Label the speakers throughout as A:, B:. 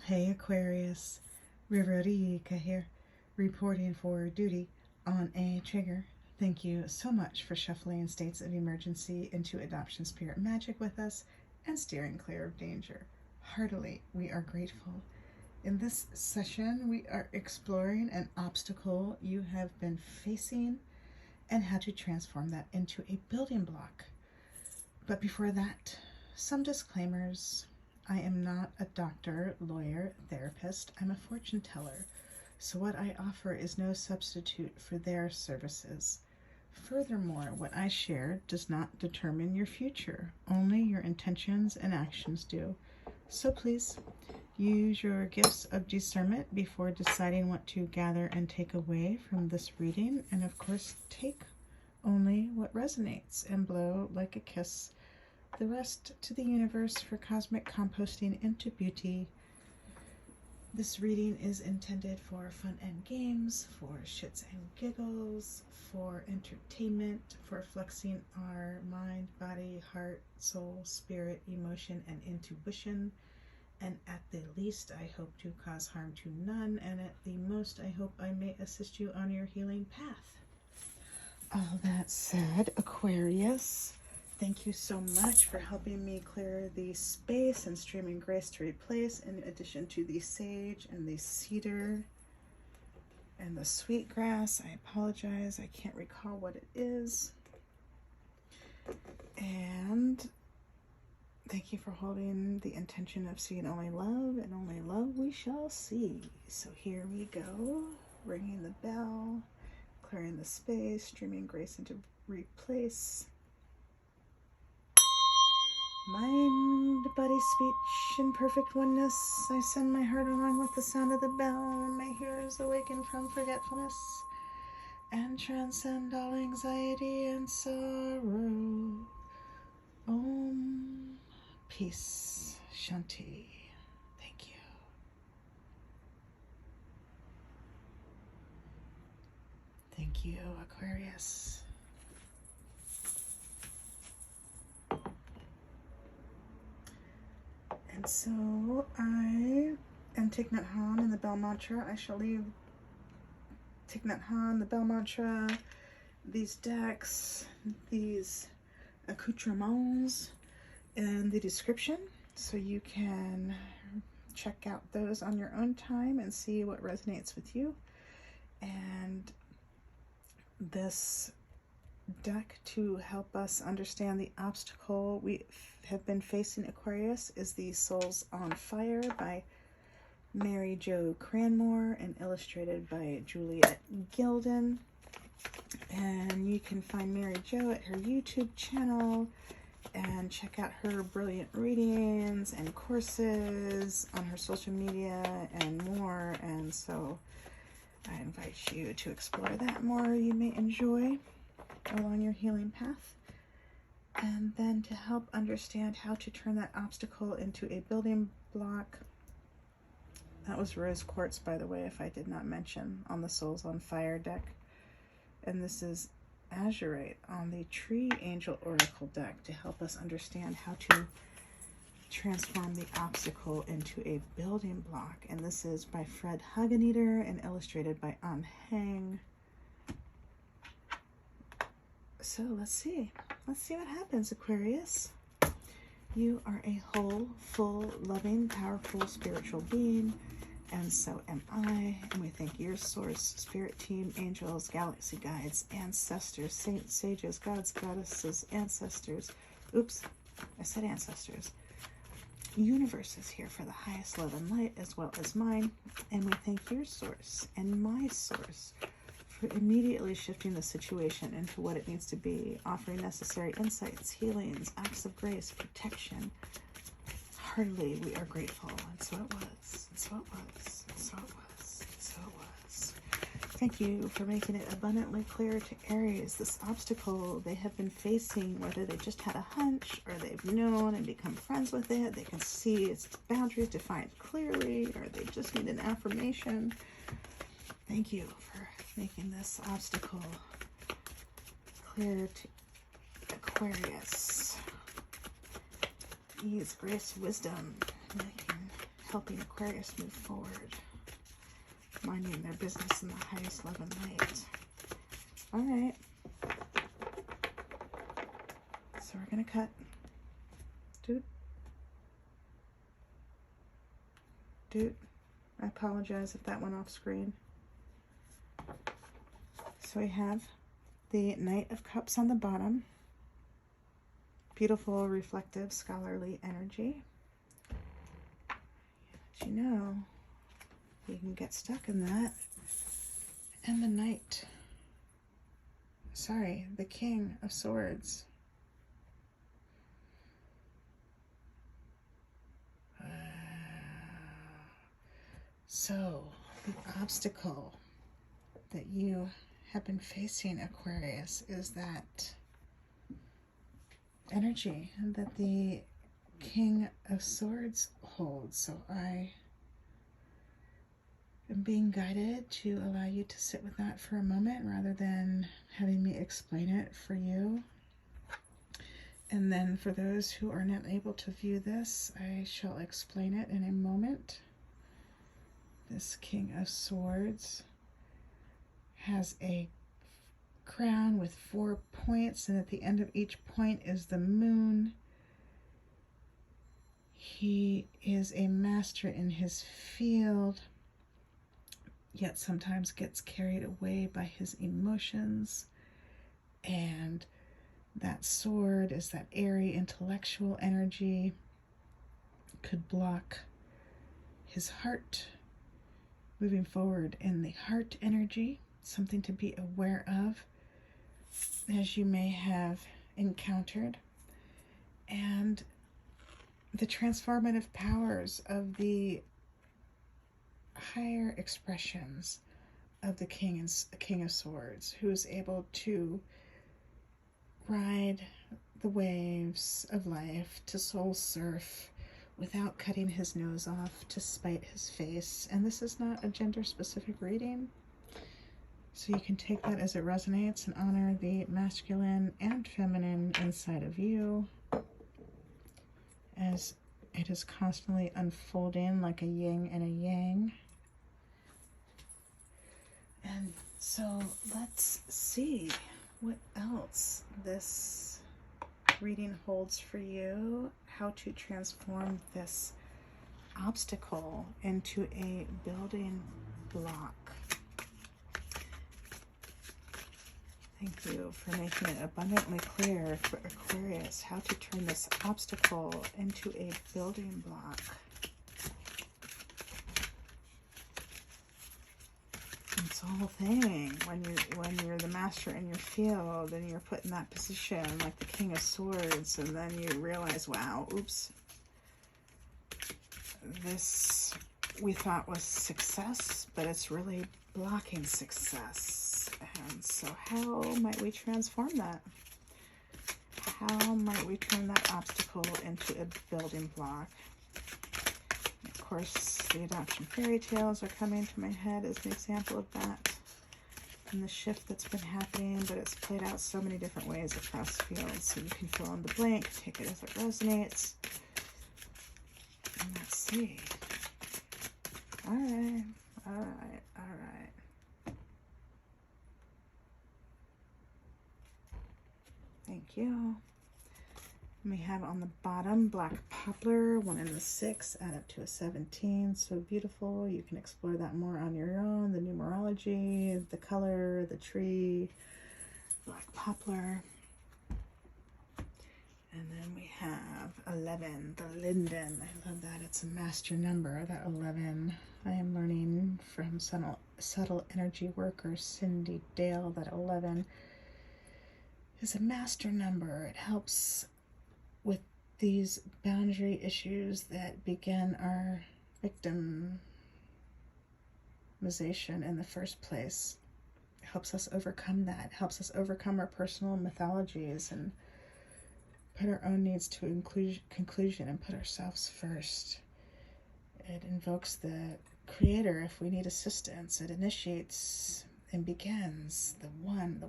A: Hey Aquarius, Riverika here, reporting for duty on a trigger. Thank you so much for shuffling states of emergency into adoption spirit magic with us and steering clear of danger. Heartily, we are grateful. In this session, we are exploring an obstacle you have been facing and how to transform that into a building block. But before that, some disclaimers. I am not a doctor, lawyer, therapist. I'm a fortune teller. So what I offer is no substitute for their services. Furthermore, what I share does not determine your future. Only your intentions and actions do. So please use your gifts of discernment before deciding what to gather and take away from this reading. And of course, take only what resonates and blow like a kiss the rest to the universe for cosmic composting into beauty. This reading is intended for fun and games, for shits and giggles, for entertainment, for flexing our mind, body, heart, soul, spirit, emotion, and intuition. And at the least, I hope to cause harm to none, and at the most, I hope I may assist you on your healing path. All that said, Aquarius, thank you so much for helping me clear the space and streaming grace to replace, in addition to the sage and the cedar and the sweetgrass. I apologize, I can't recall what it is. And thank you for holding the intention of seeing only love, and only love we shall see. So here we go, ringing the bell, clearing the space, streaming grace into replace. Mind, body, speech, in perfect oneness, I send my heart along with the sound of the bell, and my hearers awaken from forgetfulness and transcend all anxiety and sorrow. Om, peace, Shanti. Thank you. Thank you, Aquarius. And so I am Thich Nhat Hanh in the Bell Mantra. I shall leave Thich Nhat Hanh, the Bell Mantra, these decks, these accoutrements in the description, so you can check out those on your own time and see what resonates with you. And this deck to help us understand the obstacle we have been facing, Aquarius, is the Souls on Fire by Mary Jo Cranmore and illustrated by Juliet Gilden. And you can find Mary Jo at her YouTube channel and check out her brilliant readings and courses on her social media and more. And so I invite you to explore that more. You may enjoy along your healing path. And then to help understand how to turn that obstacle into a building block. That was rose quartz, by the way, if I did not mention, on the Souls on Fire deck. And this is azurite on the Tree Angel Oracle deck to help us understand how to transform the obstacle into a building block. And this is by Fred Hageneter and illustrated by An Heng. So let's see what happens, Aquarius. You are a whole, full, loving, powerful spiritual being, and so am I. And we thank your source, spirit team, angels, galaxy guides, ancestors, saints, sages, gods, goddesses, ancestors. Oops, I said ancestors. Universe is here for the highest love and light, as well as mine. And we thank your source and my source for immediately shifting the situation into what it needs to be, offering necessary insights, healings, acts of grace, protection. Heartily, we are grateful. And so it was. And so it was. And so it was. And so it was. Thank you for making it abundantly clear to Aries this obstacle they have been facing, whether they just had a hunch or they've known and become friends with it. They can see its boundaries defined clearly, or they just need an affirmation. Thank you for making this obstacle clear to Aquarius. Ease, grace, wisdom, making helping Aquarius move forward, minding their business in the highest love and light. All right. So we're going to cut. Dude, I apologize if that went off screen. So we have the Knight of Cups on the bottom. Beautiful, reflective, scholarly energy. But you know, you can get stuck in that. And the Knight, sorry, the King of Swords. So, the obstacle that you have been facing, Aquarius, is that energy that the King of Swords holds. So I am being guided to allow you to sit with that for a moment rather than having me explain it for you. And then for those who are not able to view this, I shall explain it in a moment. This King of Swords has a crown with 4 points, and at the end of each point is the moon. He is a master in his field, yet sometimes gets carried away by his emotions. And that sword is that airy intellectual energy, could block his heart moving forward in the heart energy, something to be aware of as you may have encountered. And the transformative powers of the higher expressions of the King of Swords, who is able to ride the waves of life, to soul surf without cutting his nose off, to spite his face. And this is not a gender-specific reading, so you can take that as it resonates and honor the masculine and feminine inside of you as it is constantly unfolding like a yin and a yang. And so let's see what else this reading holds for you, how to transform this obstacle into a building block. Thank you for making it abundantly clear for Aquarius how to turn this obstacle into a building block. It's a whole thing. When you're the master in your field and you're put in that position like the King of Swords, and then you realize, wow, oops, this we thought was success, but it's really blocking success. And so how might we transform that? How might we turn that obstacle into a building block? Of course, the adoption fairy tales are coming to my head as an example of that, and the shift that's been happening, but it's played out so many different ways across fields, so you can fill in the blank, take it as it resonates. And let's see. All right. Thank you. We have on the bottom black poplar, 1 and a 6, add up to a 17. So beautiful. You can explore that more on your own. The numerology, the color, the tree, black poplar. And then we have 11, the linden. I love that. It's a master number, that 11. I am learning from subtle energy worker Cindy Dale that 11 is a master number. It helps with these boundary issues that begin our victimization in the first place. It helps us overcome that. It helps us overcome our personal mythologies and put our own needs to conclusion and put ourselves first. It invokes the creator if we need assistance. It initiates and begins the one,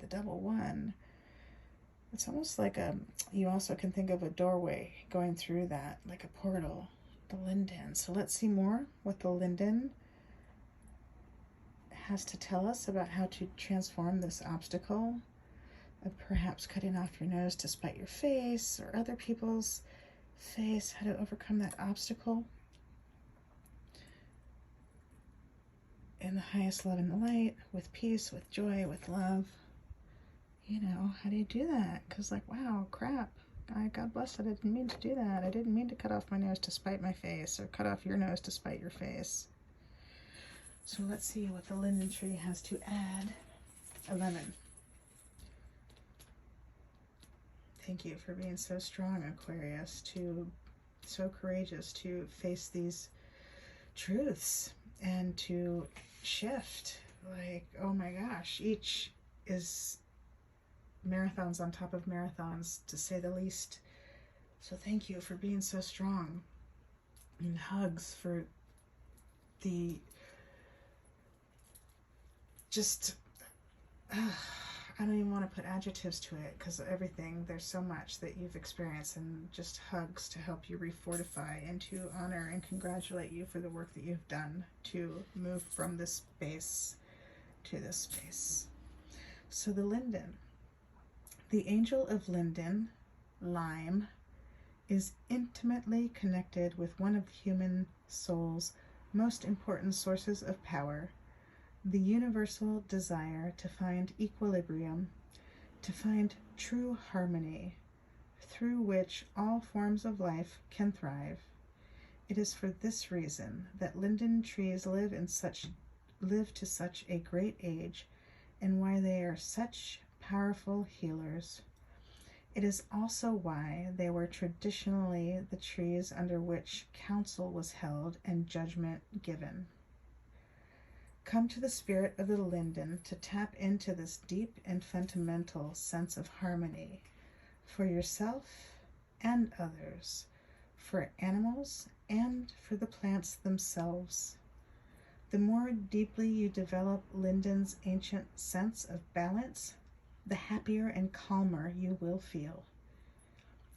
A: the double one. It's almost like you also can think of a doorway going through that, like a portal the linden. So let's see more what the linden has to tell us about how to transform this obstacle of perhaps cutting off your nose to spite your face or other people's face, how to overcome that obstacle in the highest love and light, with peace, with joy, with love. You know, how do you do that? Because like, wow, crap, God bless it, I didn't mean to do that. I didn't mean to cut off my nose to spite my face, or cut off your nose to spite your face. So let's see what the linden tree has to add. 11. Thank you for being so strong, Aquarius, so courageous to face these truths and to shift. Like, oh my gosh, each is marathons on top of marathons, to say the least. So thank you for being so strong. And hugs for the just I don't even want to put adjectives to it, because everything, there's so much that you've experienced, and just hugs to help you refortify and to honor and congratulate you for the work that you've done to move from this space to this space. So the linden, the angel of linden, lime, is intimately connected with one of the human soul's most important sources of power, the universal desire to find equilibrium, to find true harmony, through which all forms of life can thrive. It is for this reason that linden trees live to such a great age, and why they are such powerful healers. It is also why they were traditionally the trees under which counsel was held and judgment given. Come to the spirit of the linden to tap into this deep and fundamental sense of harmony for yourself and others, for animals and for the plants themselves. The more deeply you develop linden's ancient sense of balance, the happier and calmer you will feel.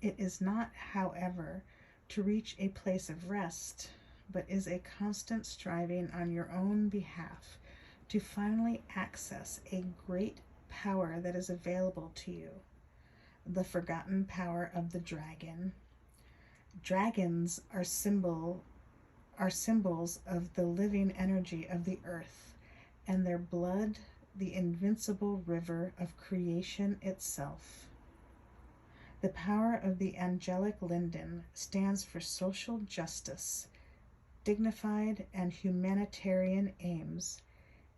A: It is not, however, to reach a place of rest, but is a constant striving on your own behalf to finally access a great power that is available to you, the forgotten power of the dragon. Dragons are symbols of the living energy of the earth, and their blood the invincible river of creation itself. The power of the angelic linden stands for social justice, dignified and humanitarian aims,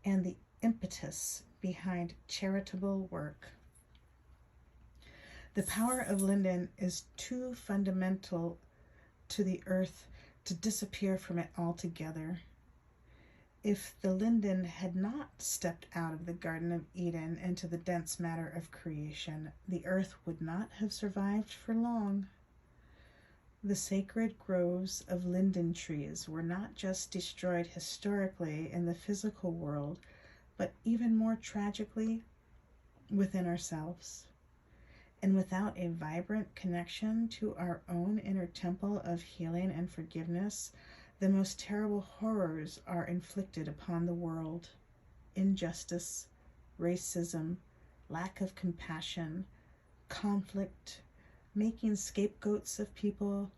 A: and the impetus behind charitable work. The power of linden is too fundamental to the earth to disappear from it altogether. If the linden had not stepped out of the Garden of Eden into the dense matter of creation, the earth would not have survived for long. The sacred groves of linden trees were not just destroyed historically in the physical world, but even more tragically within ourselves. And without a vibrant connection to our own inner temple of healing and forgiveness, the most terrible horrors are inflicted upon the world. Injustice, racism, lack of compassion, conflict, making scapegoats of people,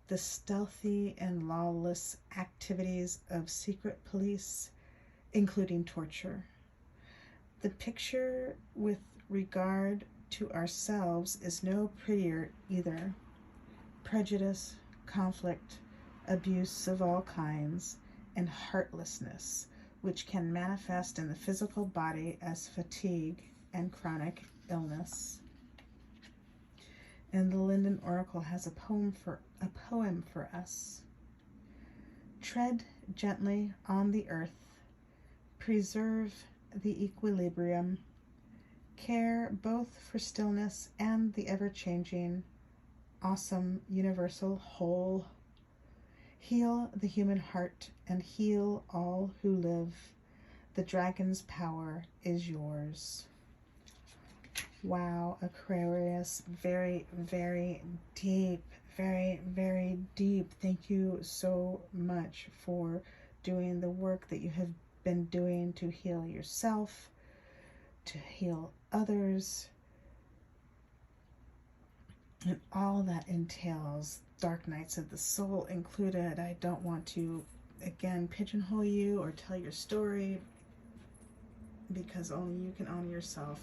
A: the stealthy and lawless activities of secret police, including torture. The picture with regard to ourselves is no prettier either. Prejudice, conflict, abuse of all kinds, and heartlessness, which can manifest in the physical body as fatigue and chronic illness. And the Linden Oracle has a poem for us. Tread gently on the earth, preserve the equilibrium, care both for stillness and the ever-changing, awesome, universal whole. Heal the human heart and heal all who live. The dragon's power is yours. Wow, Aquarius, very, very deep, very, very deep. Thank you so much for doing the work that you have been doing to heal yourself, to heal others, and all that entails, dark nights of the soul included. I don't want to, again, pigeonhole you or tell your story, because only you can honor yourself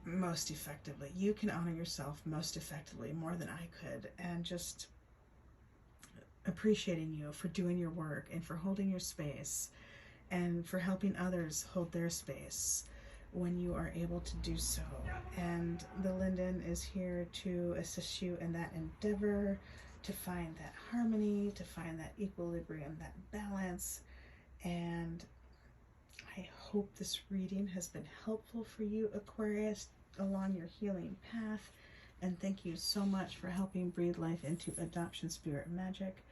A: most effectively. You can honor yourself most effectively, more than I could. And just appreciating you for doing your work and for holding your space and for helping others hold their space when you are able to do so. And the Linden is here to assist you in that endeavor, to find that harmony, to find that equilibrium, that balance. And I hope this reading has been helpful for you, Aquarius, along your healing path. And thank you so much for helping breathe life into Adoption Spirit Magic.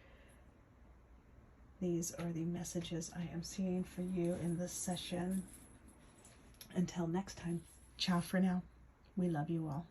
A: These are the messages I am seeing for you in this session. Until next time, ciao for now. We love you all.